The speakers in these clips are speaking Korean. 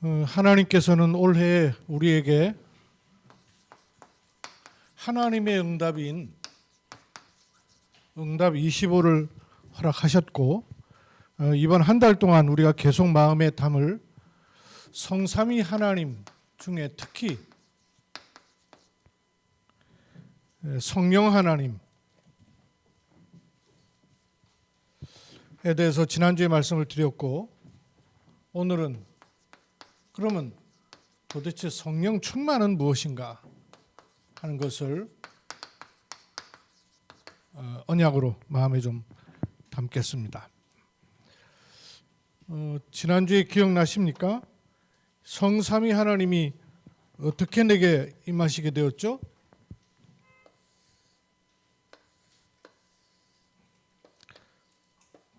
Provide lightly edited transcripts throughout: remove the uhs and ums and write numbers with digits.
하나님께서는 올해 우리에게 하나님의 응답인 응답 25를 허락하셨고, 이번 한 달 동안 우리가 계속 마음에 담을 성삼위 하나님 중에 특히 성령 하나님에 대해서 지난주에 말씀을 드렸고, 오늘은 그러면 도대체 성령 충만은 무엇인가 하는 것을 언약으로 마음에 좀 담겠습니다. 지난주에 기억나십니까? 성삼위 하나님이 어떻게 내게 임하시게 되었죠?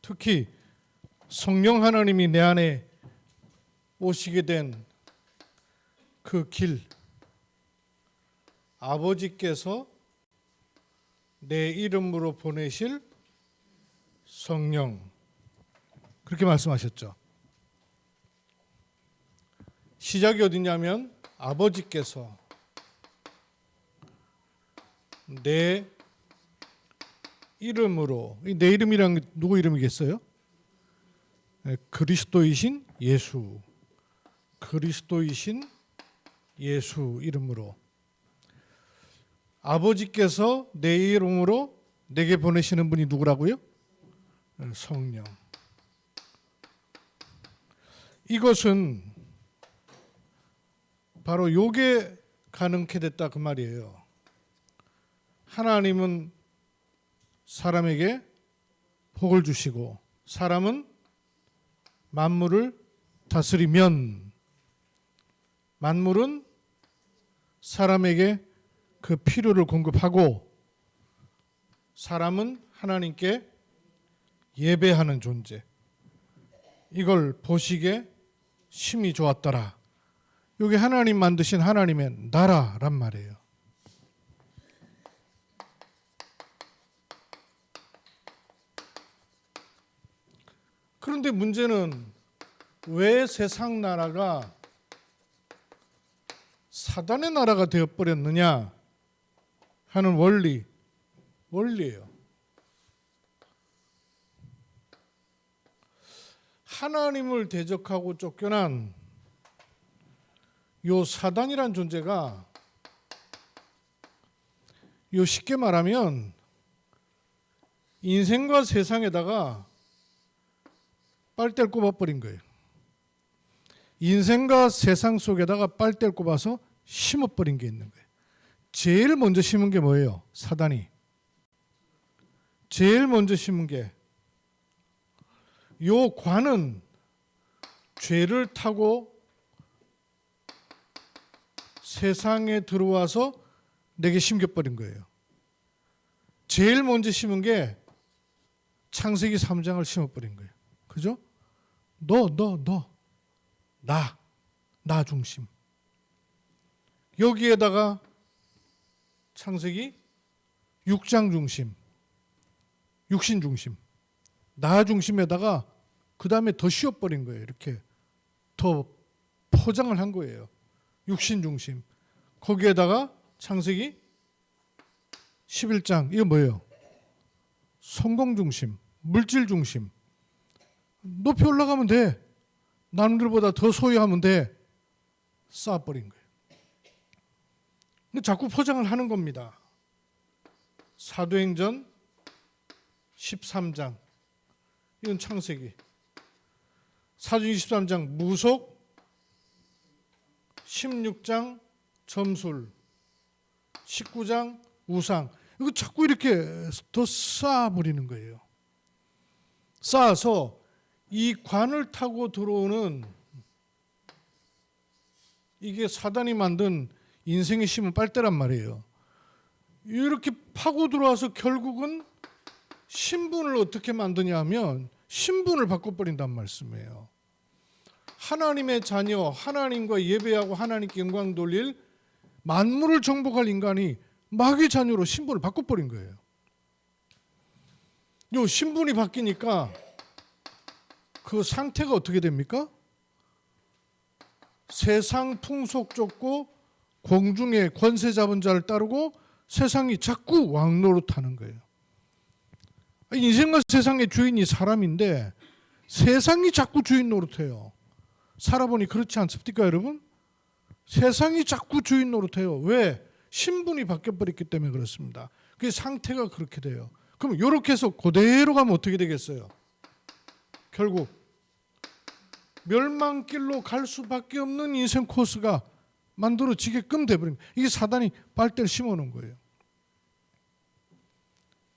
특히 성령 하나님이 내 안에 오시게 된 그 길, 아버지께서 내 이름으로 보내실 성령, 그렇게 말씀하셨죠. 시작이 어디냐면 아버지께서 내 이름으로, 내 이름이란 게 누구 이름이겠어요? 그리스도이신 예수, 그리스도이신 예수 이름으로 아버지께서 내 이름으로 내게 보내시는 분이 누구라고요? 성령. 이것은 바로 요게 가능케 됐다 그 말이에요. 하나님은 사람에게 복을 주시고 사람은 만물을 다스리면 만물은 사람에게 그 필요를 공급하고 사람은 하나님께 예배하는 존재. 이걸 보시기에 심히 좋았더라. 이게 하나님 만드신 하나님의 나라란 말이에요. 그런데 문제는 왜 세상 나라가 사단의 나라가 되어버렸느냐 하는 원리예요. 하나님을 대적하고 쫓겨난 요 사단이란 존재가 요 쉽게 말하면 인생과 세상에다가 빨대를 꼽아버린 거예요. 인생과 세상 속에다가 빨대를 꼽아서 심어버린 게 있는 거예요. 제일 먼저 심은 게 뭐예요? 사단이. 제일 먼저 심은 게 요 관은 죄를 타고 세상에 들어와서 내게 심겨버린 거예요. 제일 먼저 심은 게 창세기 3장을 심어버린 거예요. 그죠? 나 중심. 여기에다가 창세기 6장 중심, 육신 중심, 나 중심에다가 그 다음에 더 씌워버린 거예요. 이렇게 더 포장을 한 거예요. 육신 중심. 거기에다가 창세기 11장, 이거 뭐예요? 성공 중심, 물질 중심. 높이 올라가면 돼. 남들보다 더 소유하면 돼. 쌓아버린 거예요. 근데 자꾸 포장을 하는 겁니다. 사도행전 13장, 이건 창세기. 사도행전 13장 무속, 16장 점술, 19장 우상. 이거 자꾸 이렇게 더 쌓아버리는 거예요. 쌓아서 이 관을 타고 들어오는, 이게 사단이 만든 인생에 심은 빨대란 말이에요. 이렇게 파고 들어와서 결국은 신분을 어떻게 만드냐 하면 신분을 바꿔버린단 말씀이에요. 하나님의 자녀, 하나님과 예배하고 하나님께 영광 돌릴 만물을 정복할 인간이 마귀의 자녀로 신분을 바꿔버린 거예요. 요 신분이 바뀌니까 그 상태가 어떻게 됩니까? 세상 풍속 쫓고 공중의 권세 잡은 자를 따르고 세상이 자꾸 왕노릇하는 거예요. 인생과 세상의 주인이 사람인데 세상이 자꾸 주인 노릇해요. 살아보니 그렇지 않습니까, 여러분? 세상이 자꾸 주인 노릇해요. 왜? 신분이 바뀌어버렸기 때문에 그렇습니다. 그 상태가 그렇게 돼요. 그럼 이렇게 해서 그대로 가면 어떻게 되겠어요? 결국 멸망길로 갈 수밖에 없는 인생 코스가 만들어지게끔 돼버립니다. 이게 사단이 빨대를 심어놓은 거예요.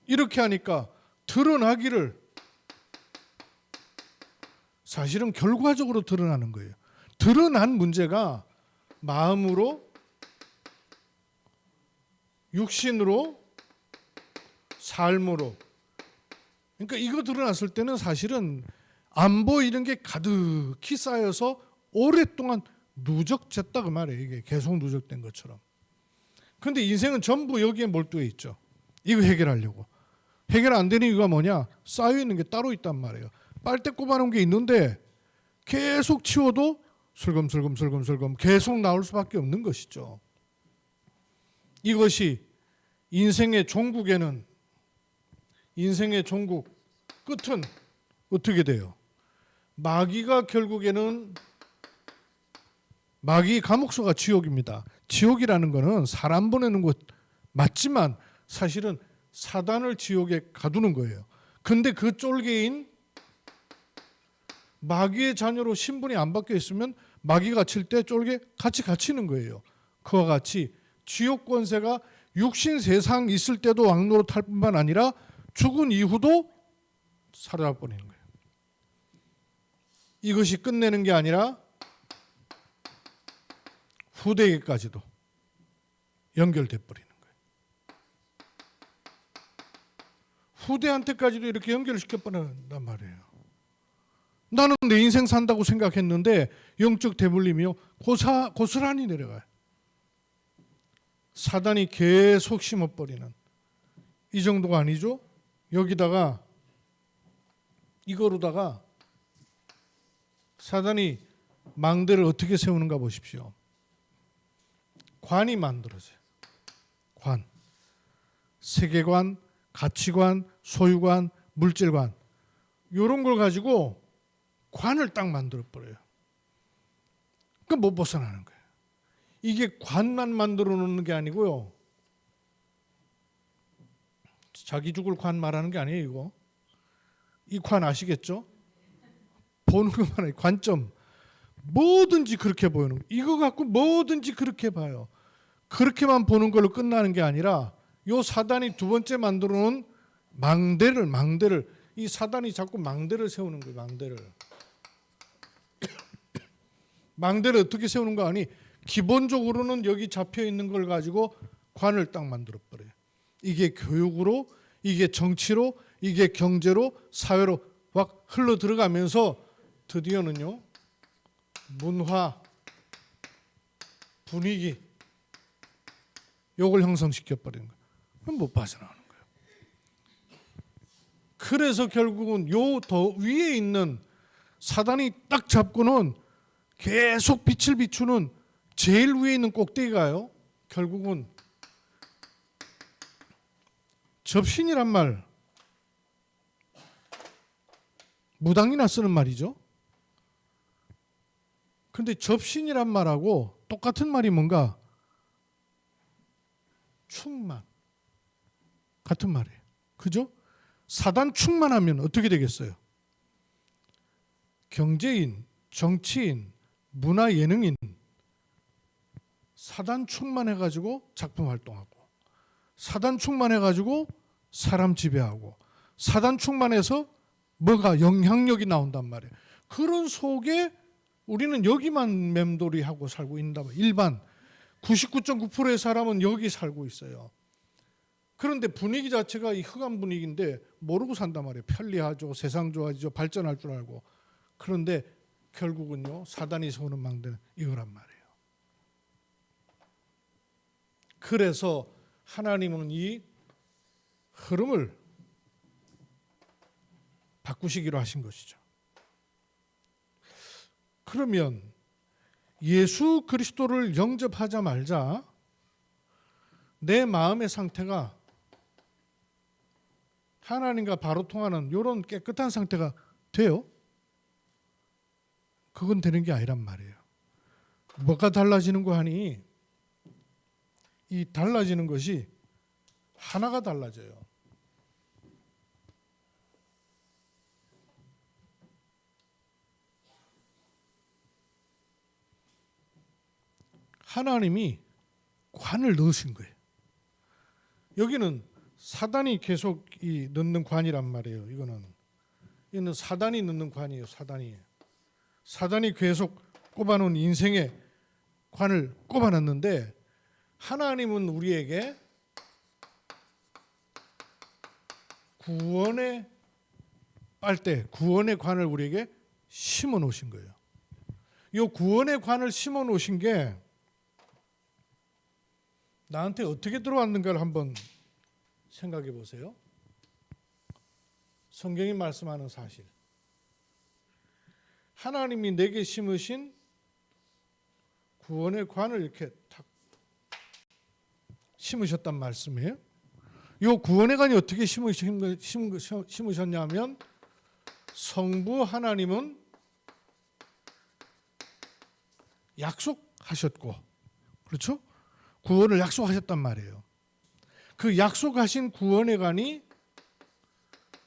이렇게 하니까 드러나기를, 사실은 결과적으로 드러나는 거예요. 드러난 문제가 마음으로, 육신으로, 삶으로. 그러니까 이거 드러났을 때는 사실은 안 보이는 게 가득히 쌓여서 오랫동안 누적됐다 그 말이에요. 이게 계속 누적된 것처럼. 그런데 인생은 전부 여기에 몰두해 있죠. 이거 해결하려고. 해결 안 되는 이유가 뭐냐? 쌓여 있는 게 따로 있단 말이에요. 빨대 꼽아놓은 게 있는데 계속 치워도 슬금슬금 계속 나올 수밖에 없는 것이죠. 이것이 인생의 종국에는, 인생의 종국 끝은 어떻게 돼요? 마귀가 결국에는, 마귀 감옥소가 지옥입니다. 지옥이라는 것은 사람 보내는 곳 맞지만 사실은 사단을 지옥에 가두는 거예요. 근데 그 쫄개인 마귀의 자녀로 신분이 안 바뀌어 있으면 마귀가 칠 때 쫄개 같이 갇히는 거예요. 그와 같이 지옥 권세가 육신 세상 있을 때도 왕노릇할 뿐만 아니라 죽은 이후도 살아버리는 거예요. 이것이 끝내는 게 아니라 후대에까지도 연결돼 버리는 거예요. 후대한테까지도 이렇게 연결시켜 버린단 말이에요. 나는 내 인생 산다고 생각했는데 영적 대물림이요 고스란히 내려가요. 사단이 계속 심어버리는, 이 정도가 아니죠. 여기다가 이거로다가 사단이 망대를 어떻게 세우는가 보십시오. 관이 만들어져요. 관. 세계관, 가치관, 소유관, 물질관, 이런 걸 가지고 관을 딱 만들어버려요. 그럼 못 벗어나는 거예요. 이게 관만 만들어 놓는 게 아니고요. 자기 죽을 관 말하는 게 아니에요, 이거. 이 관 아시겠죠? 보는 것만 해요. 관점. 뭐든지 그렇게 보이는 거예요. 이거 갖고 뭐든지 그렇게 봐요. 그렇게만 보는 걸로 끝나는 게 아니라 요 사단이 두 번째 만들어 놓은 망대를 이 사단이 자꾸 망대를 세우는 거예요. 망대를 어떻게 세우는 거 아니? 기본적으로는 여기 잡혀 있는 걸 가지고 관을 딱 만들어 버려요. 이게 교육으로, 이게 정치로, 이게 경제로, 사회로 확 흘러 들어가면서 드디어는요, 문화, 분위기, 요걸 형성시켜 버리는 거예요. 그럼 못 빠져나오는 거예요. 그래서 결국은 요 더 위에 있는 사단이 딱 잡고는 계속 빛을 비추는 제일 위에 있는 꼭대기가요, 결국은 접신이란 말, 무당이나 쓰는 말이죠. 근데 접신이란 말하고 똑같은 말이 뭔가? 충만. 같은 말이에요. 그죠? 사단 충만하면 어떻게 되겠어요? 경제인, 정치인, 문화 예능인, 사단 충만해가지고 작품 활동하고, 사단 충만해가지고 사람 지배하고, 사단 충만해서 뭐가 영향력이 나온단 말이에요. 그런 속에 우리는 여기만 맴돌이하고 살고 있는다. 일반 99.9%의 사람은 여기 살고 있어요. 그런데 분위기 자체가 이 흑암 분위기인데 모르고 산단 말이에요. 편리하죠, 세상 좋아지죠, 발전할 줄 알고. 그런데 결국은요, 사단이 세우는 망대는 이거란 말이에요. 그래서 하나님은 이 흐름을 바꾸시기로 하신 것이죠. 그러면 예수 그리스도를 영접하자마자 내 마음의 상태가 하나님과 바로 통하는 이런 깨끗한 상태가 돼요? 그건 되는 게 아니란 말이에요. 뭐가 달라지는 거 하니 이 달라지는 것이 하나가 달라져요. 하나님이 관을 넣으신 거예요. 여기는 사단이 계속 넣는 관이란 말이에요. 이거는 사단이 넣는 관이에요. 사단이 계속 꼽아놓은 인생의 관을 꼽아놨는데 하나님은 우리에게 구원의 빨대, 구원의 관을 우리에게 심어 놓으신 거예요. 이 구원의 관을 심어 놓으신 게 나한테 어떻게 들어왔는가를 한번 생각해 보세요. 성경이 말씀하는 사실. 하나님이 내게 심으신 구원의 관을 이렇게 탁 심으셨단 말씀이에요. 이 구원의 관이 어떻게 심으셨냐면 성부 하나님은 약속하셨고, 그렇죠? 구원을 약속하셨단 말이에요. 그 약속하신 구원의 관이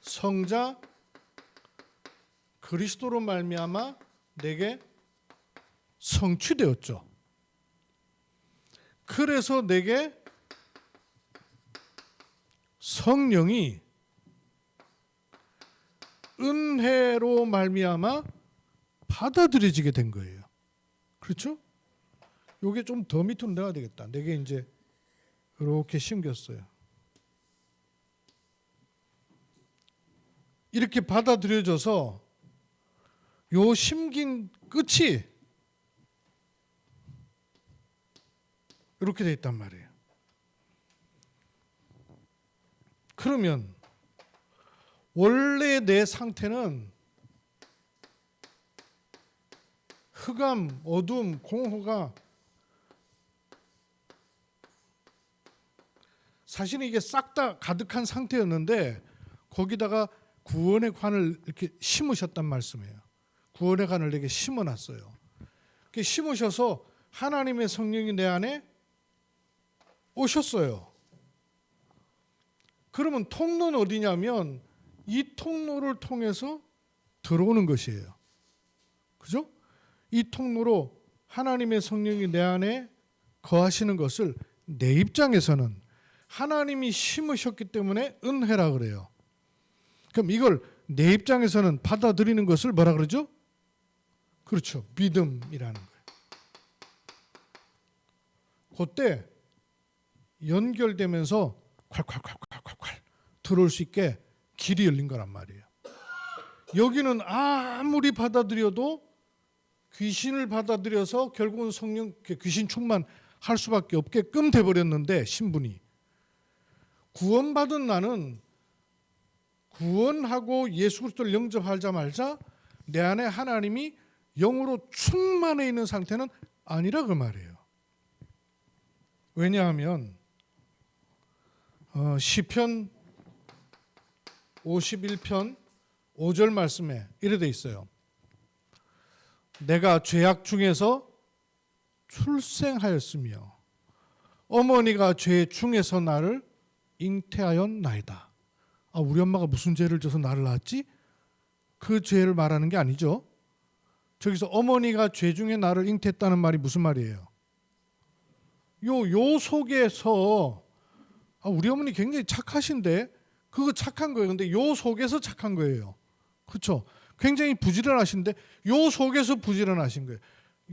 성자 그리스도로 말미암아 내게 성취되었죠. 그래서 내게 성령이 은혜로 말미암아 받아들여지게 된 거예요. 그렇죠? 요게 좀 더 밑으로 내야 되겠다. 내게 이제 이렇게 심겼어요. 이렇게 받아들여져서 요 심긴 끝이 이렇게 돼 있단 말이에요. 그러면 원래 내 상태는 흑암, 어둠, 공허가 사실은 이게 싹 다 가득한 상태였는데 거기다가 구원의 관을 이렇게 심으셨단 말씀이에요. 구원의 관을 내게 심어놨어요. 이렇게 심으셔서 하나님의 성령이 내 안에 오셨어요. 그러면 통로는 어디냐면 이 통로를 통해서 들어오는 것이에요. 그죠? 이 통로로 하나님의 성령이 내 안에 거하시는 것을 내 입장에서는 하나님이 심으셨기 때문에 은혜라 그래요. 그럼 이걸 내 입장에서는 받아들이는 것을 뭐라 그러죠? 그렇죠. 믿음이라는 거예요. 그때 연결되면서 콸콸콸콸콸콸 들어올 수 있게 길이 열린 거란 말이에요. 여기는 아무리 받아들여도 귀신을 받아들여서 결국은 성령 귀신 충만할 수밖에 없게끔 돼버렸는데 신분이 구원받은 나는 구원하고 예수 그리스도를 영접하자마자 내 안에 하나님이 영으로 충만해 있는 상태는 아니라 그 말이에요. 왜냐하면 시편 51편 5절 말씀에 이래 돼 있어요. 내가 죄악 중에서 출생하였으며 어머니가 죄 중에서 나를 잉태하였나이다. 우리 엄마가 무슨 죄를 져서 나를 낳았지? 그 죄를 말하는 게 아니죠. 저기서 어머니가 죄 중에 나를 잉태했다는 말이 무슨 말이에요? 요 속에서 우리 어머니 굉장히 착하신데 그거 착한 거예요. 근데 요 속에서 착한 거예요. 그렇죠? 굉장히 부지런하신데 요 속에서 부지런하신 거예요.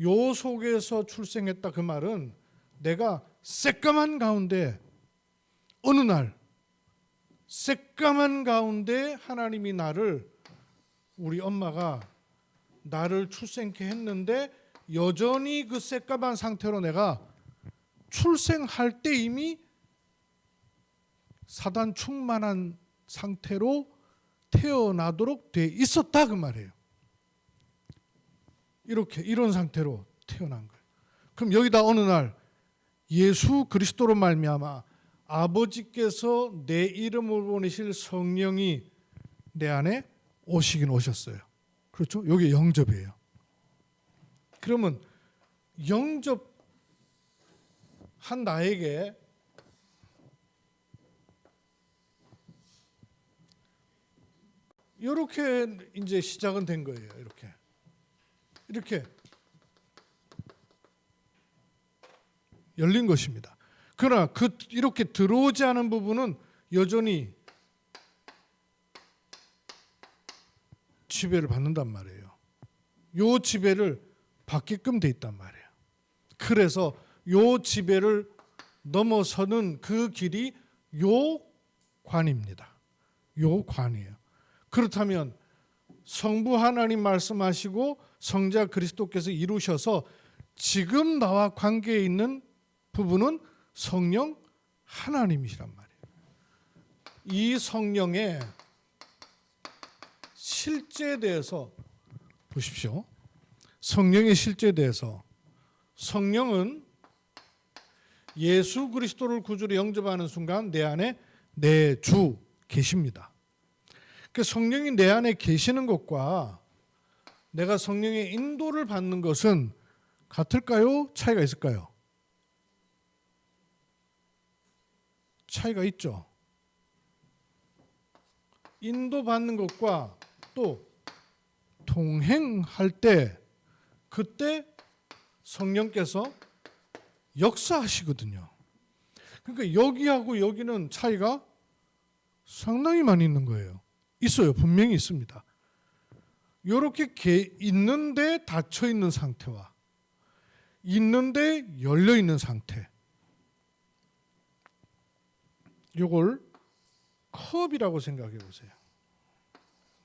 요 속에서 출생했다 그 말은 내가 새까만 가운데 어느 날 새까만 가운데 하나님이 우리 엄마가 나를 출생케 했는데 여전히 그 새까만 상태로 내가 출생할 때 이미 사단 충만한 상태로 태어나도록 돼 있었다 그 말이에요. 이런 상태로 태어난 거예요. 그럼 여기다 어느 날 예수 그리스도로 말미암아 아버지께서 내 이름을 보내실 성령이 내 안에 오시긴 오셨어요. 그렇죠? 이게 영접이에요. 그러면 영접한 나에게 이렇게 이제 시작은 된 거예요. 이렇게 열린 것입니다. 그러나 이렇게 들어오지 않은 부분은 여전히 지배를 받는단 말이에요. 요 지배를 받게끔 돼 있단 말이에요. 그래서 요 지배를 넘어서는 그 길이 요 관입니다. 요 관이에요. 그렇다면 성부 하나님 말씀하시고 성자 그리스도께서 이루셔서 지금 나와 관계에 있는 부분은 성령 하나님이시란 말이에요. 이 성령의 실제에 대해서 보십시오. 성령의 실제에 대해서 성령은 예수 그리스도를 구주로 영접하는 순간 내 안에 내 주 계십니다. 그 성령이 내 안에 계시는 것과 내가 성령의 인도를 받는 것은 같을까요? 차이가 있을까요? 차이가 있죠. 인도받는 것과 또 동행할 때 그때 성령께서 역사하시거든요. 그러니까 여기하고 여기는 차이가 상당히 많이 있는 거예요. 있어요. 분명히 있습니다. 이렇게 있는데 닫혀 있는 상태와 있는데 열려 있는 상태. 이걸 컵이라고 생각해 보세요.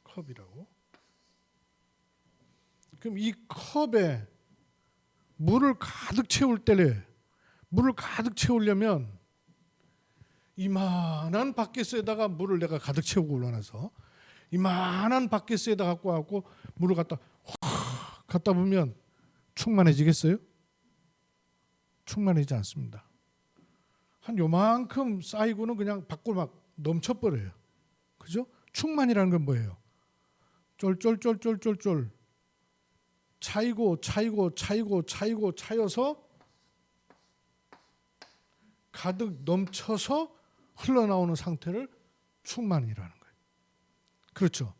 컵이라고. 그럼 이 컵에 물을 가득 채우려면 이만한 바켓에다가 물을 내가 가득 채우고 올라놔서 이만한 바켓에다 갖고 와갖고 물을 갖다 보면 충만해지겠어요? 충만하지 않습니다. 한 요만큼 쌓이고는 그냥 밖으로 막 넘쳐버려요. 그죠? 충만이라는 건 뭐예요? 쫄쫄쫄쫄쫄쫄 차여서 가득 넘쳐서 흘러나오는 상태를 충만이라는 거예요. 그렇죠?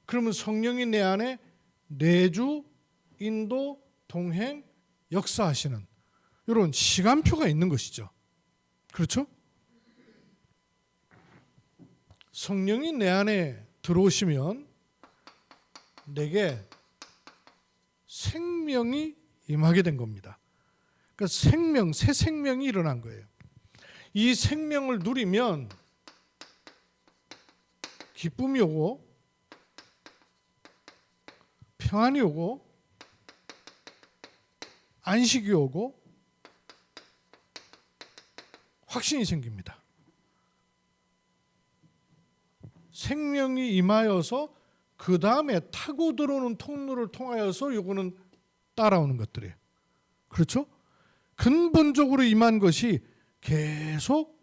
그러면 성령이 내 안에 내주, 인도, 동행, 역사하시는 이런 시간표가 있는 것이죠. 그렇죠? 성령이 내 안에 들어오시면 내게 생명이 임하게 된 겁니다. 그러니까 새 생명이 일어난 거예요. 이 생명을 누리면 기쁨이 오고 평안이 오고 안식이 오고 확신이 생깁니다. 생명이 임하여서 그 다음에 타고 들어오는 통로를 통하여서 요거는 따라오는 것들이에요. 그렇죠? 근본적으로 임한 것이 계속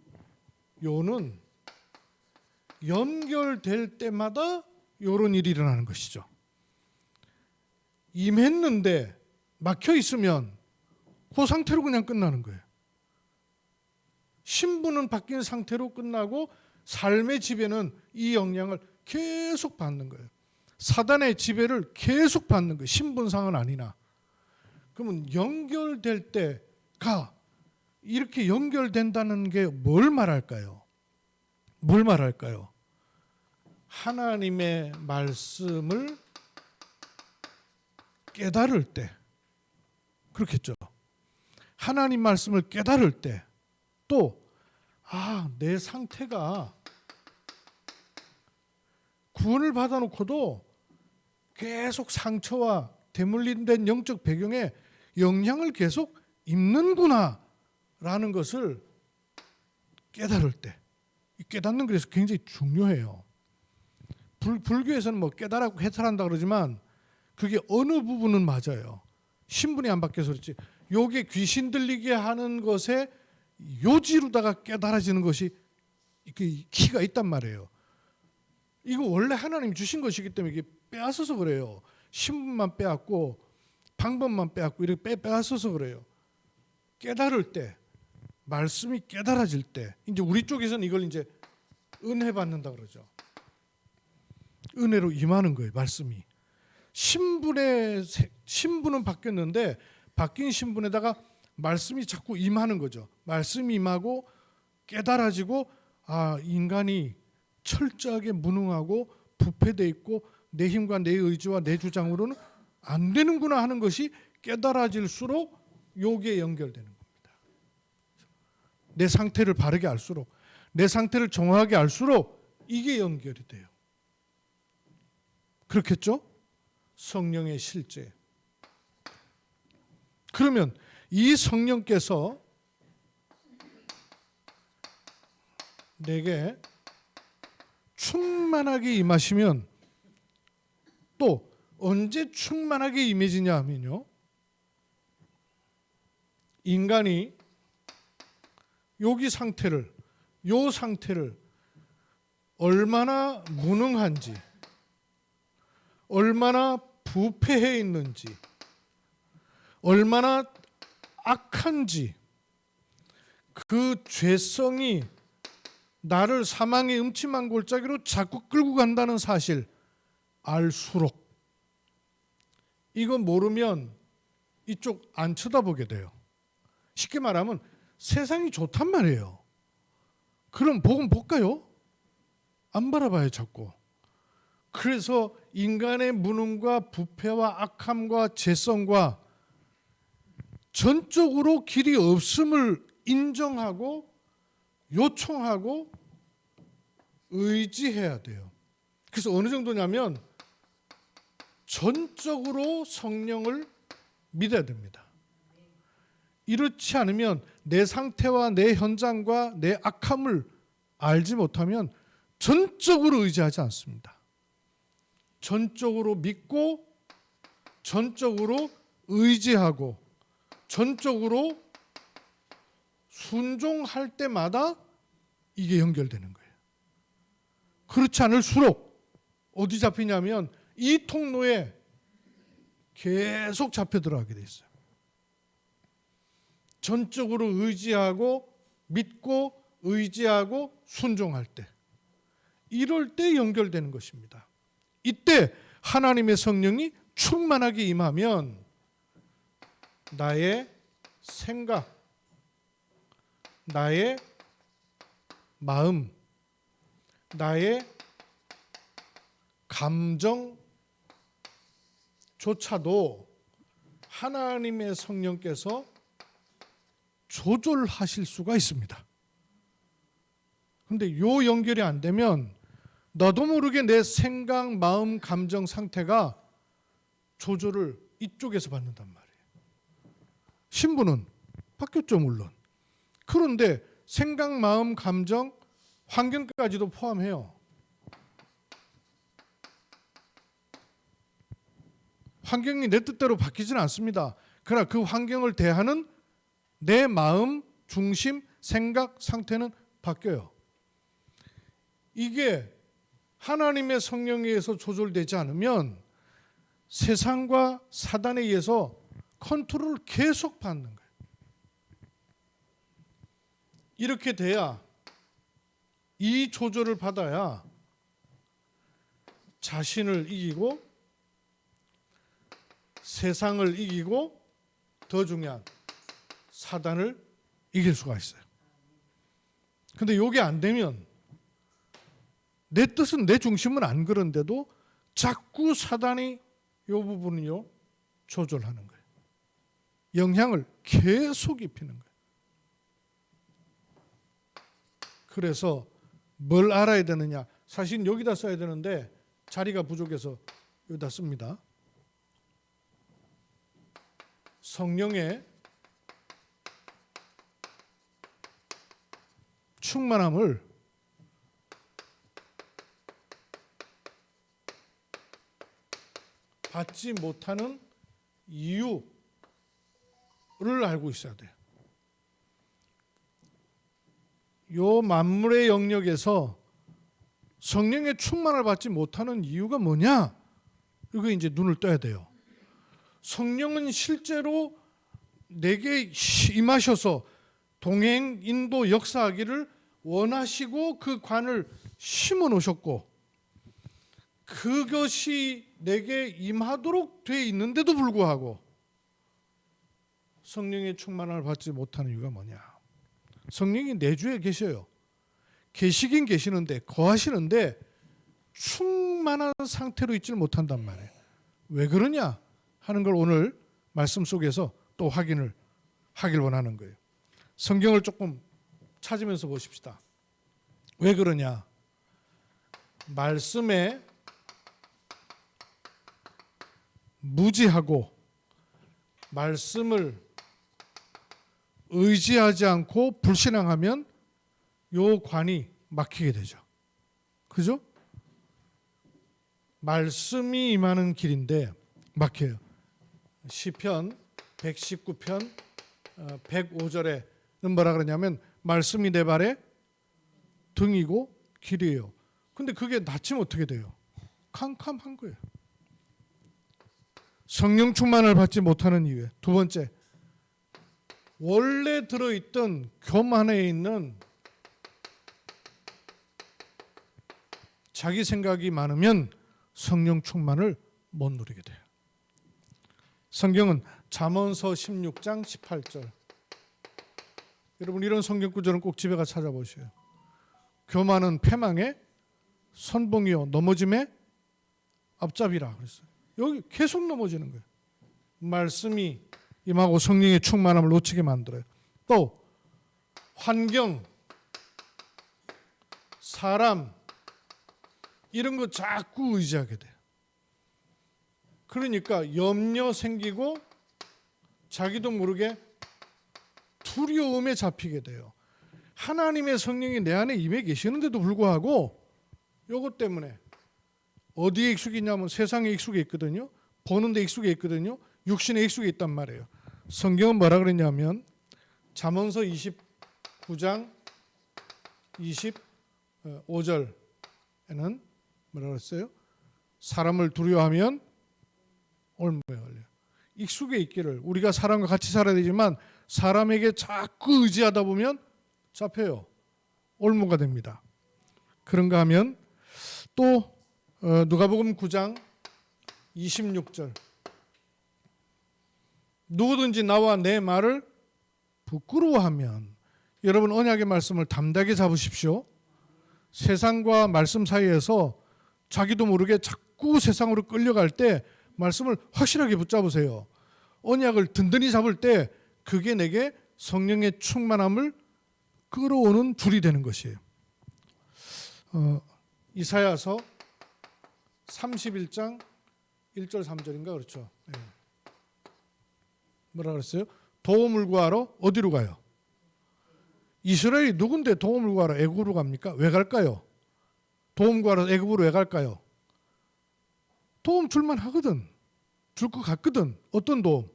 요는 연결될 때마다 요런 일이 일어나는 것이죠. 임했는데 막혀 있으면 그 상태로 그냥 끝나는 거예요. 신분은 바뀐 상태로 끝나고 삶의 지배는 이 영향을 계속 받는 거예요. 사단의 지배를 계속 받는 거예요. 신분상은 아니나. 그러면 연결될 때가 이렇게 연결된다는 게 뭘 말할까요? 뭘 말할까요? 하나님의 말씀을 깨달을 때 그렇겠죠. 하나님 말씀을 깨달을 때 또 내 상태가 구원을 받아놓고도 계속 상처와 대물림된 영적 배경에 영향을 계속 입는구나 라는 것을 깨달을 때, 깨닫는 것이 굉장히 중요해요. 불교에서는 뭐 깨달았고 해탈한다 그러지만 그게 어느 부분은 맞아요. 신분이 안 바뀌어서 그렇지. 요게 귀신 들리게 하는 것에 요지로다가 깨달아지는 것이 그 키가 있단 말이에요. 이거 원래 하나님 주신 것이기 때문에 이게 빼앗아서 그래요. 신분만 빼앗고 방법만 빼앗고 이렇게 빼앗아서 그래요. 깨달을 때, 말씀이 깨달아질 때, 이제 우리 쪽에서는 이걸 이제 은혜 받는다 그러죠. 은혜로 임하는 거예요, 말씀이. 신분은 바뀌었는데 바뀐 신분에다가 말씀이 자꾸 임하는 거죠. 말씀이 임하고 깨달아지고, 아, 인간이 철저하게 무능하고 부패돼 있고 내 힘과 내 의지와 내 주장으로는 안 되는구나 하는 것이 깨달아질수록 여기에 연결되는 겁니다. 내 상태를 바르게 알수록, 내 상태를 정확하게 알수록 이게 연결이 돼요. 그렇겠죠? 성령의 실제. 그러면 이 성령께서 내게 충만하게 임하시면 또 언제 충만하게 임해지냐 하면요, 인간이 여기 상태를, 요 상태를 얼마나 무능한지, 얼마나 부패해 있는지, 얼마나 악한지, 그 죄성이 나를 사망의 음침한 골짜기로 자꾸 끌고 간다는 사실 알수록, 이거 모르면 이쪽 안 쳐다보게 돼요. 쉽게 말하면 세상이 좋단 말이에요. 그럼 복음 볼까요? 안 바라봐요, 자꾸. 그래서 인간의 무능과 부패와 악함과 죄성과 전적으로 길이 없음을 인정하고 요청하고 의지해야 돼요. 그래서 어느 정도냐면 전적으로 성령을 믿어야 됩니다. 이렇지 않으면 내 상태와 내 현장과 내 악함을 알지 못하면 전적으로 의지하지 않습니다. 전적으로 믿고 전적으로 의지하고 전적으로 순종할 때마다 이게 연결되는 거예요. 그렇지 않을수록 어디 잡히냐면 이 통로에 계속 잡혀 들어가게 돼 있어요. 전적으로 의지하고 믿고 의지하고 순종할 때, 이럴 때 연결되는 것입니다. 이때 하나님의 성령이 충만하게 임하면 나의 생각, 나의 마음, 나의 감정조차도 하나님의 성령께서 조절하실 수가 있습니다. 그런데 요 연결이 안 되면 나도 모르게 내 생각, 마음, 감정 상태가 조절을 이쪽에서 받는단 말이에요. 신분은 바뀌었죠, 물론. 그런데 생각, 마음, 감정, 환경까지도 포함해요. 환경이 내 뜻대로 바뀌지는 않습니다. 그러나 그 환경을 대하는 내 마음, 중심, 생각, 상태는 바뀌어요. 이게 하나님의 성령에 의해서 조절되지 않으면 세상과 사단에 의해서 컨트롤을 계속 받는 거예요. 이렇게 돼야, 이 조절을 받아야 자신을 이기고 세상을 이기고 더 중요한 사단을 이길 수가 있어요. 근데 이게 안 되면 내 뜻은, 내 중심은 안 그런데도 자꾸 사단이 이 부분을요 조절하는 거예요. 영향을 계속 입히는 거예요. 그래서 뭘 알아야 되느냐? 사실 여기다 써야 되는데 자리가 부족해서 여기다 씁니다. 성령의 충만함을 받지 못하는 이유, 알고 있어야 돼요. 요 만물의 영역에서 성령의 충만을 받지 못하는 이유가 뭐냐? 이거 이제 눈을 떠야 돼요. 성령은 실제로 내게 임하셔서 동행, 인도, 역사하기를 원하시고 그 관을 심어 놓으셨고 그것이 내게 임하도록 돼 있는데도 불구하고 성령의 충만을 받지 못하는 이유가 뭐냐? 성령이 내 주에 계셔요. 계시긴 계시는데 거하시는데 충만한 상태로 있지를 못한단 말이에요. 왜 그러냐 하는 걸 오늘 말씀 속에서 또 확인을 하길 원하는 거예요. 성경을 조금 찾으면서 보십시다. 왜 그러냐? 말씀에 무지하고 말씀을 의지하지 않고 불신앙하면 요 관이 막히게 되죠. 그죠? 말씀이 임하는 길인데 막혀요. 시편 119편 105절에는 뭐라 그러냐면 말씀이 내 발에 등이고 길이에요. 근데 그게 닫히면 어떻게 돼요? 캄캄한 거예요. 성령 충만을 받지 못하는 이유. 두 번째, 원래 들어있던 교만에 있는 자기 생각이 많으면 성령 충만을 못 누리게 돼요. 성경은 잠언서 16장 18절. 여러분 이런 성경 구절은 꼭 집에 가서 찾아보세요. 교만은 패망의 선봉이요 넘어짐의 앞잡이라 그랬어요. 여기 계속 넘어지는 거예요. 말씀이 임하고 성령의 충만함을 놓치게 만들어요. 또 환경, 사람 이런 거 자꾸 의지하게 돼요. 그러니까 염려 생기고 자기도 모르게 두려움에 잡히게 돼요. 하나님의 성령이 내 안에 임해 계시는데도 불구하고 이것 때문에 어디에 익숙해 있냐면 세상에 익숙해 있거든요. 보는 데 익숙해 있거든요. 육신에 익숙해 있단 말이에요. 성경은 뭐라 그랬냐면 잠언서 29장 25절에는 뭐라 그랬어요? 사람을 두려워하면 올무에 걸려요. 익숙해 있기를 우리가 사람과 같이 살아야 되지만 사람에게 자꾸 의지하다 보면 잡혀요. 올무가 됩니다. 그런가 하면 또 누가복음 9장 26절 누구든지 나와 내 말을 부끄러워하면 여러분 언약의 말씀을 담대하게 잡으십시오. 세상과 말씀 사이에서 자기도 모르게 자꾸 세상으로 끌려갈 때 말씀을 확실하게 붙잡으세요. 언약을 든든히 잡을 때 그게 내게 성령의 충만함을 끌어오는 줄이 되는 것이에요. 이사야서 31장 1절 3절인가 그렇죠. 네. 뭐라 그랬어요? 도움을 구하러 어디로 가요? 이스라엘이 누군데 도움을 구하러 애굽으로 갑니까? 왜 갈까요? 도움 구하러 애굽으로 왜 갈까요? 도움 줄만 하거든. 줄 것 같거든. 어떤 도움?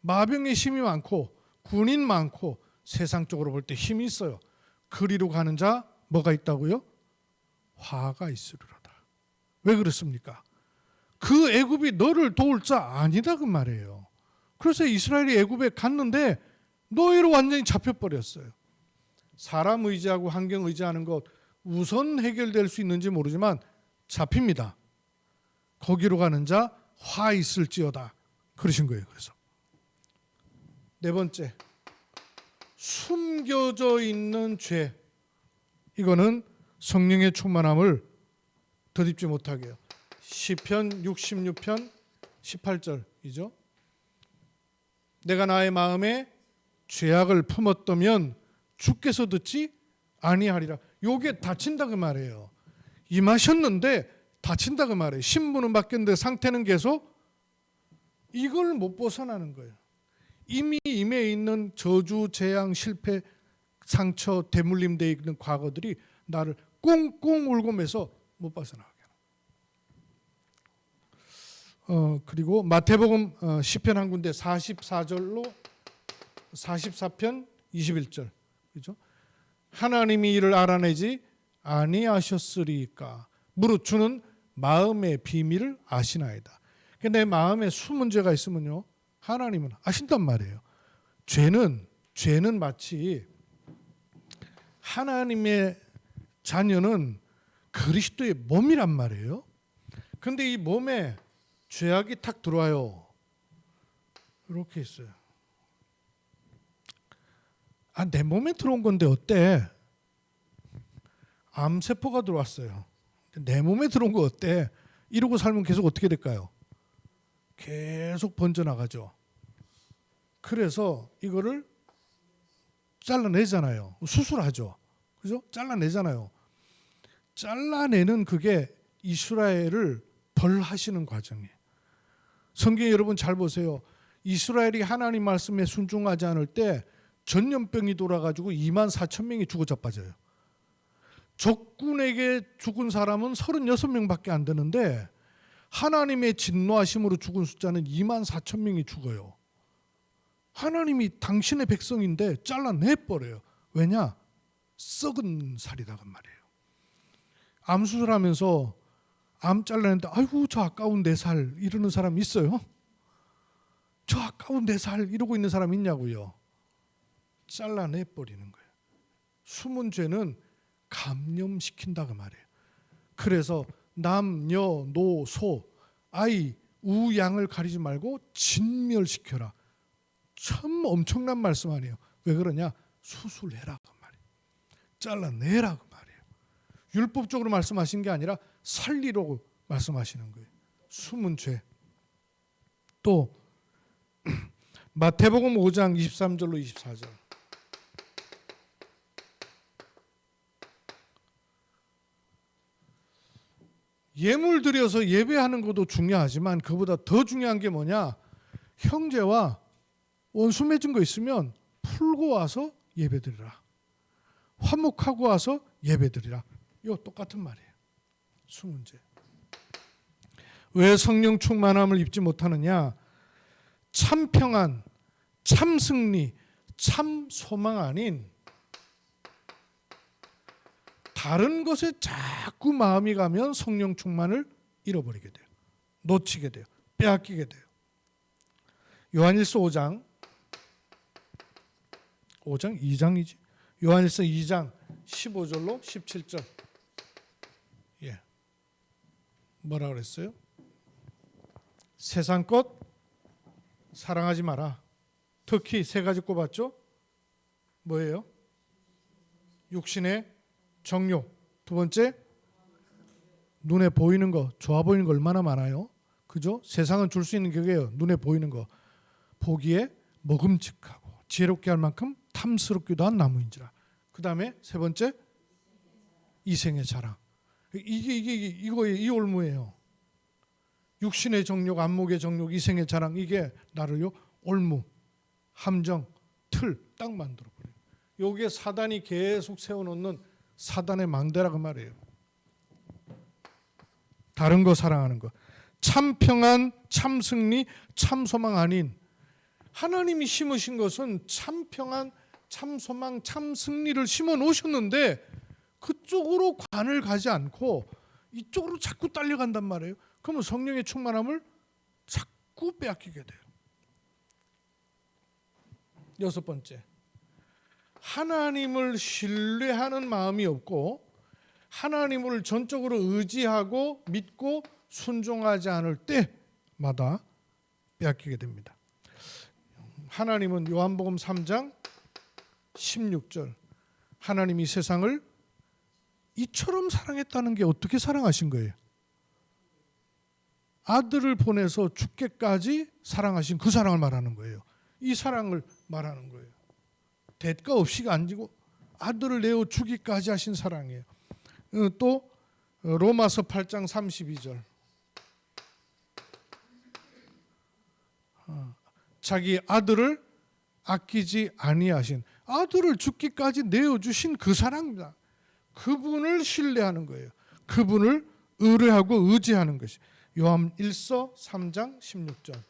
마병의 힘이 많고 군인 많고 세상적으로 볼 때 힘이 있어요. 그리로 가는 자 뭐가 있다고요? 화가 있으리로다. 왜 그렇습니까? 그 애굽이 너를 도울 자 아니다 그 말이에요. 그래서 이스라엘이 애굽에 갔는데 노예로 완전히 잡혀버렸어요. 사람 의지하고 환경 의지하는 것 우선 해결될 수 있는지 모르지만 잡힙니다. 거기로 가는 자 화 있을지어다 그러신 거예요. 그래서 네 번째, 숨겨져 있는 죄. 이거는 성령의 충만함을 덧입지 못하게 해요. 시편 66편 18절이죠. 내가 나의 마음에 죄악을 품었다면 주께서 듣지 아니하리라. 요게 다친다 그 말이에요. 임하셨는데 다친다 그 말이에요. 신분은 바뀌었는데 상태는 계속 이걸 못 벗어나는 거예요. 이미 임해 있는 저주, 재앙, 실패, 상처, 대물림되어 있는 과거들이 나를 꽁꽁 울고매서 못 벗어나게 하는. 그리고 마태복음 시편 한 군데 44절로 44편 21절. 그죠? 하나님이 이를 알아내지 아니하셨으리까. 무릇 주는 마음의 비밀을 아시나이다. 내 마음에 숨은 죄가 있으면요, 하나님은 아신단 말이에요. 죄는 마치 하나님의 자녀는 그리스도의 몸이란 말이에요. 근데 이 몸에 죄악이 탁 들어와요. 이렇게 있어요. 내 몸에 들어온 건데 어때? 암세포가 들어왔어요. 내 몸에 들어온 거 어때? 이러고 살면 계속 어떻게 될까요? 계속 번져나가죠. 그래서 이거를 잘라내잖아요. 수술하죠. 그죠? 잘라내잖아요. 잘라내는 그게 이스라엘을 벌하시는 과정이에요. 성경 여러분 잘 보세요. 이스라엘이 하나님 말씀에 순종하지 않을 때 전염병이 돌아가지고 2만 4천 명이 죽어 자빠져요. 적군에게 죽은 사람은 36명밖에 안 되는데 하나님의 진노하심으로 죽은 숫자는 2만 4천 명이 죽어요. 하나님이 당신의 백성인데 잘라내버려요. 왜냐? 썩은 살이다가 말이에요. 암 수술하면서 암 잘라냈는데 아이고 저 아까운 내 살 이러는 사람 있어요? 저 아까운 내 살 이러고 있는 사람 있냐고요. 잘라내버리는 거예요. 숨은 죄는 감염시킨다고 말이에요. 그래서 남녀 노소 아이 우양을 가리지 말고 진멸시켜라. 참 엄청난 말씀 아니에요. 왜 그러냐? 수술해라고 말이에요. 잘라내라고 말이에요. 율법적으로 말씀하신 게 아니라 살리라고 말씀하시는 거예요. 숨은 죄. 또 마태복음 5장 23절로 24절. 예물 드려서 예배하는 것도 중요하지만 그보다 더 중요한 게 뭐냐? 형제와 원수 맺은 거 있으면 풀고 와서 예배드리라. 화목하고 와서 예배드리라. 이거 똑같은 말이에요. 숨은 죄. 왜 성령 충만함을 입지 못하느냐? 참 평안, 참 승리, 참 소망 아닌 다른 것에 자꾸 마음이 가면 성령 충만을 잃어버리게 돼요. 놓치게 돼요. 빼앗기게 돼요. 요한일서 5장 2장이지. 요한일서 2장 15절로 17절. 예. 뭐라 그랬어요? 세상 것 사랑하지 마라. 특히 세 가지 꼽았죠? 뭐예요? 육신의 정욕. 두 번째, 눈에 보이는 거, 좋아 보이는 거 얼마나 많아요? 그죠? 세상은 줄 수 있는 게 눈에 보이는 거. 보기에 먹음직하고 지혜롭게 할 만큼 탐스럽기도 한 나무인지라. 그 다음에 세 번째, 이생의 자랑. 이거예요. 이 올무예요. 육신의 정욕, 안목의 정욕, 이생의 자랑. 이게 나를요 올무, 함정, 틀 딱 만들어버려요. 여기에 사단이 계속 세워놓는 사단의 망대라고 말이에요. 다른 거 사랑하는 거. 참 평안, 참 승리, 참 소망 아닌 하나님이 심으신 것은 참 평안, 참 소망, 참 승리를 심어 놓으셨는데 그쪽으로 관을 가지 않고 이쪽으로 자꾸 딸려간단 말이에요. 그러면 성령의 충만함을 자꾸 빼앗기게 돼요. 여섯 번째, 하나님을 신뢰하는 마음이 없고 하나님을 전적으로 의지하고 믿고 순종하지 않을 때마다 빼앗기게 됩니다. 하나님은 요한복음 3장 16절, 하나님이 세상을 이처럼 사랑했다는 게 어떻게 사랑하신 거예요? 아들을 보내서 죽게까지 사랑하신 그 사랑을 말하는 거예요. 이 사랑을 말하는 거예요. 대가 없이가 아니고 아들을 내어 주기까지 하신 사랑이에요. 또 로마서 8장 32절, 자기 아들을 아끼지 아니하신, 아들을 죽기까지 내어주신 그 사랑입니다. 그분을 신뢰하는 거예요. 그분을 의뢰하고 의지하는 것이 요한 1서 3장 16절.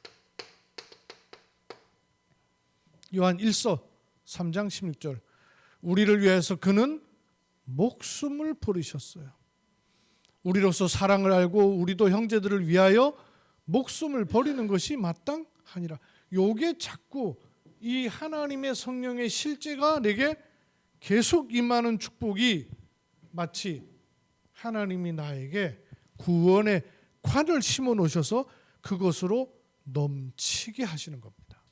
요한 1서 3장 16절. 우리를 위해서 그는 목숨을 버리셨어요. 우리로서 사랑을 알고 우리도 형제들을 위하여 목숨을 버리는 것이 마땅하니라. 요게 자꾸 이 하나님의 성령의 실제가 내게 계속 임하는 축복이 마치 하나님이 나에게 구원의 관을 심어 놓으셔서 그것으로 넘치게 하시는 겁니다.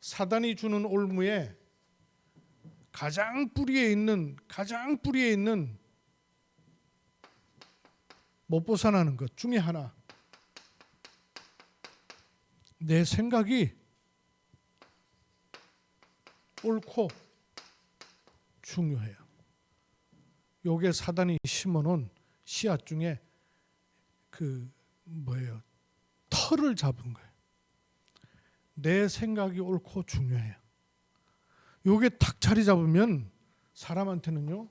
사단이 주는 올무에 가장 뿌리에 있는 못 벗어나는 것 중에 하나, 내 생각이 옳고 중요해요. 요게 사단이 심어놓은 씨앗 중에 털을 잡은 거예요. 내 생각이 옳고 중요해요. 요게 탁 자리 잡으면 사람한테는요,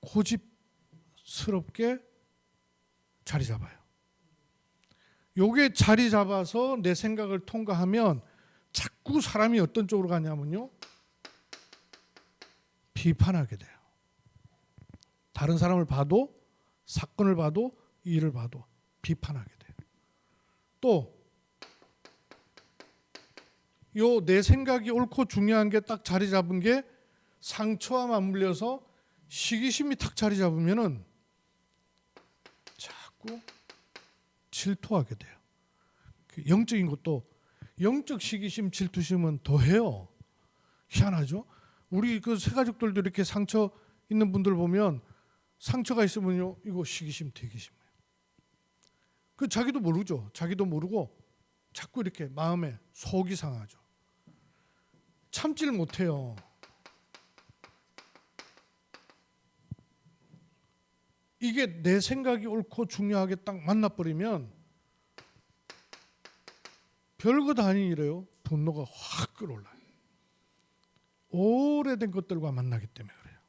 고집스럽게 자리 잡아요. 요게 자리 잡아서 내 생각을 통과하면 자꾸 사람이 어떤 쪽으로 가냐면요, 비판하게 돼요. 다른 사람을 봐도, 사건을 봐도, 일을 봐도 비판하게 돼요. 또 요 내 생각이 옳고 중요한 게 딱 자리 잡은 게 상처와 맞물려서 시기심이 탁 자리 잡으면은 자꾸 질투하게 돼요. 영적인 것도 영적 시기심, 질투심은 더해요. 희한하죠? 우리 그 새 가족들도 이렇게 상처 있는 분들 보면 상처가 있으면요, 이거 시기심, 대기심이에요. 그 자기도 모르죠. 자기도 모르고 자꾸 이렇게 마음에 속이 상하죠. 참지를 못해요. 이게 내 생각이 옳고 중요하게 딱 만나버리면 별것 아닌 일이에요. 분노가 확 끌어올라요. 오래된 것들과 만나기 때문에 그래요.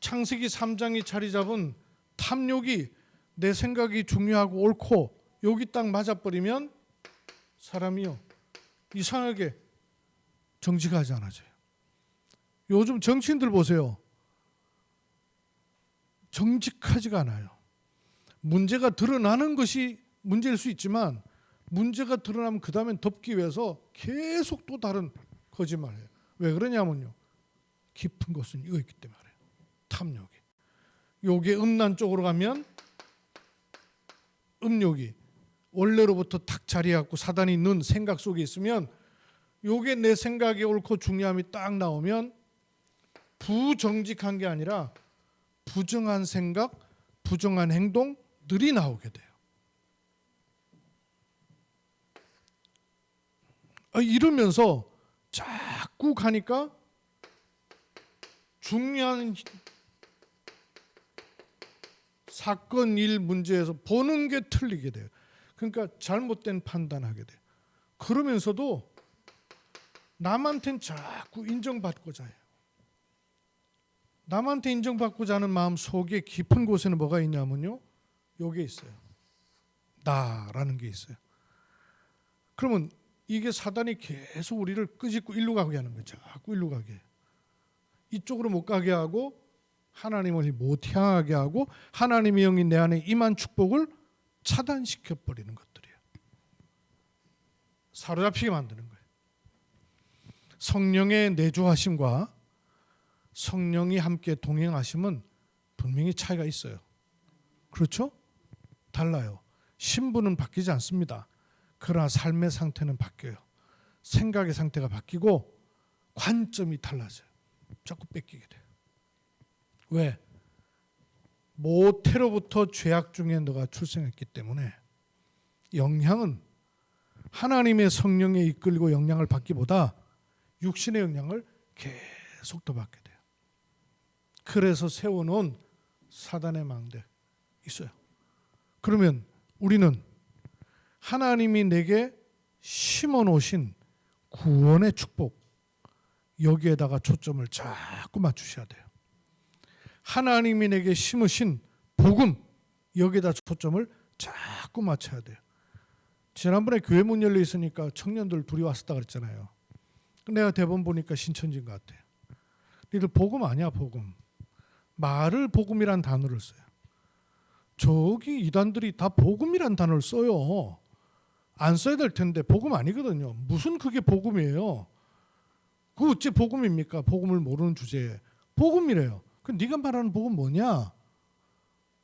창세기 3장이 자리 잡은 탐욕이 내 생각이 중요하고 옳고 여기 딱 맞아버리면 사람이요, 이상하게 정직하지 않아져요. 요즘 정치인들 보세요. 정직하지가 않아요. 문제가 드러나는 것이 문제일 수 있지만 문제가 드러나면 그 다음엔 덮기 위해서 계속 또 다른 거짓말을 해요. 왜 그러냐면요, 깊은 것은 이거 있기 때문에 그래요. 탐욕이. 요게 음란 쪽으로 가면 음욕이 원래로부터 탁 자리해갖고 사단이 넣은 생각 속에 있으면 요게 내 생각이 옳고 중요함이 딱 나오면 부정직한 게 아니라 부정한 생각, 부정한 행동들이 나오게 돼요. 이러면서 자꾸 가니까 중요한 사건, 일, 문제에서 보는 게 틀리게 돼요. 그러니까 잘못된 판단하게 돼요. 그러면서도 남한테는 자꾸 인정받고자 해요. 남한테 인정받고자 하는 마음 속에 깊은 곳에는 뭐가 있냐면요, 요게 있어요. 나라는 게 있어요. 그러면 이게 사단이 계속 우리를 끄집고 일로 가게 하는 거예요. 자꾸 일로 가게 해요. 이쪽으로 못 가게 하고 하나님을 못 향하게 하고 하나님의 영이 내 안에 임한 축복을 차단시켜 버리는 것들이에요. 사로잡히게 만드는 거예요. 성령의 내주하심과 성령이 함께 동행하심은 분명히 차이가 있어요. 그렇죠? 달라요. 신분은 바뀌지 않습니다. 그러나 삶의 상태는 바뀌어요. 생각의 상태가 바뀌고 관점이 달라져요. 자꾸 뺏기게 돼요. 왜? 모태로부터 죄악 중에 너가 출생했기 때문에 영향은 하나님의 성령에 이끌고 영향을 받기보다 육신의 영향을 계속 더 받게 돼요. 그래서 세워놓은 사단의 망대 있어요. 그러면 우리는 하나님이 내게 심어놓으신 구원의 축복, 여기에다가 초점을 자꾸 맞추셔야 돼요. 하나님이 내게 심으신 복음, 여기다 초점을 자꾸 맞춰야 돼요. 지난번에 교회 문 열려 있으니까 청년들 둘이 왔었다 그랬잖아요. 내가 대본 보니까 신천지인 것 같아요. 니들 복음 아니야, 복음. 말을 복음이란 단어를 써요. 저기 이단들이 다 복음이란 단어를 써요. 안 써야 될 텐데 복음 아니거든요. 무슨 그게 복음이에요? 그 어째 복음입니까? 복음을 모르는 주제에. 복음이래요. 그 네가 말하는 복음 뭐냐?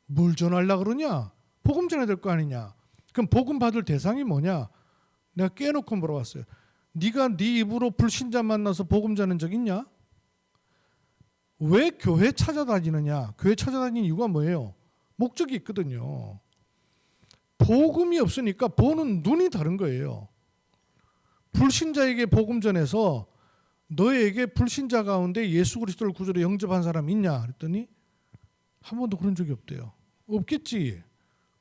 뭘 전하려고 그러냐? 복음 전해야 될 거 아니냐? 그럼 복음 받을 대상이 뭐냐? 내가 깨놓고 물어봤어요. 네가 네 입으로 불신자 만나서 복음 전한 적 있냐? 왜 교회 찾아다니느냐? 교회 찾아다니는 이유가 뭐예요? 목적이 있거든요. 복음이 없으니까 보는 눈이 다른 거예요. 불신자에게 복음 전해서 너에게 불신자 가운데 예수 그리스도를 구주로 영접한 사람 있냐? 그랬더니 한 번도 그런 적이 없대요. 없겠지.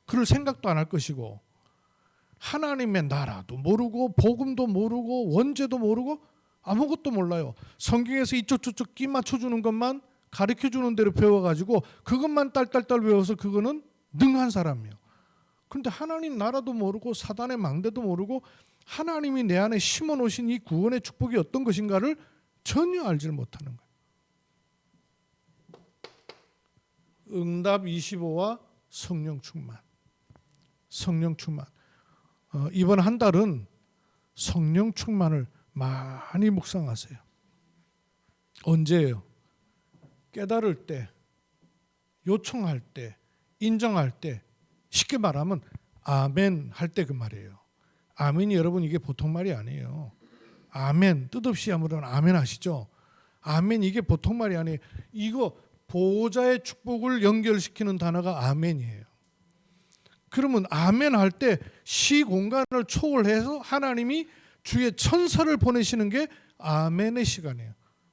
그럴 생각도 안 할 것이고 하나님의 나라도 모르고 복음도 모르고 원죄도 모르고 아무것도 몰라요. 성경에서 이쪽 저쪽 끼 맞춰주는 것만 가르쳐주는 대로 배워가지고 그것만 딸딸딸 외워서 그거는 능한 사람이에요. 그런데 하나님 나라도 모르고 사단의 망대도 모르고 하나님이 내 안에 심어놓으신 이 구원의 축복이 어떤 것인가를 전혀 알지 못하는 거예요. 응답 25와 성령 충만. 성령 충만. 이번 한 달은 성령 충만을 많이 묵상하세요. 언제예요? 깨달을 때, 요청할 때, 인정할 때, 쉽게 말하면 아멘 할 때 그 말이에요. 아멘이 여러분 이게 보통 말이 아니에요. 아멘 뜻없이 아무런 아멘 하시죠. 아멘 이게 보통 말이 아니에요. 이거 보호자의 축복을 연결시키는 단어가 아멘이에요. 그러면 아멘 할 때 시공간을 초월해서 하나님이 주의 천사를 보내시는 게 아멘의 시간이에요.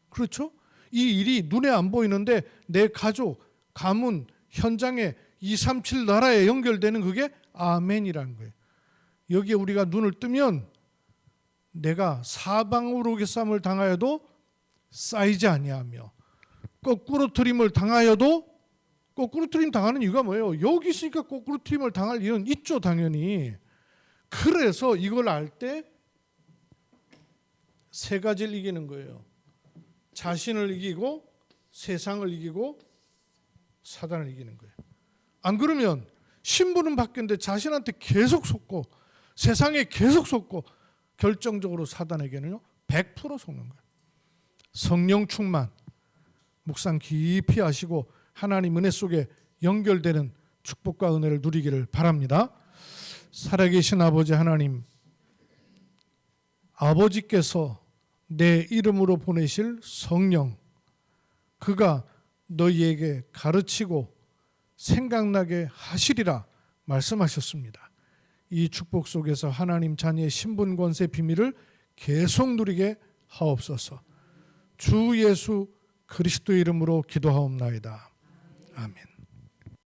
그렇죠? 이 일이 눈에 안 보이는데 내 가족, 가문, 현장에 237 나라에 연결되는 그게 아멘이라는 거예요. 여기에 우리가 눈을 뜨면 내가 사방으로 싸움을 당하여도 쌓이지 아니하며 거꾸로 트림을 당하여도 거꾸로 트림 당하는 이유가 뭐예요? 여기 있으니까 거꾸로 트림을 당할 일은 있죠, 당연히. 그래서 이걸 알 때 세 가지를 이기는 거예요. 자신을 이기고 세상을 이기고 사단을 이기는 거예요. 안 그러면 신분은 바뀌었는데 자신한테 계속 속고 세상에 계속 속고 결정적으로 사단에게는요 100% 속는 거예요. 성령 충만 묵상 깊이 하시고 하나님 은혜 속에 연결되는 축복과 은혜를 누리기를 바랍니다. 살아계신 아버지 하나님, 아버지께서 내 이름으로 보내실 성령, 그가 너희에게 가르치고 생각나게 하시리라 말씀하셨습니다. 이 축복 속에서 하나님 자녀의 신분 권세 비밀을 계속 누리게 하옵소서. 주 예수 그리스도 이름으로 기도하옵나이다. 아멘.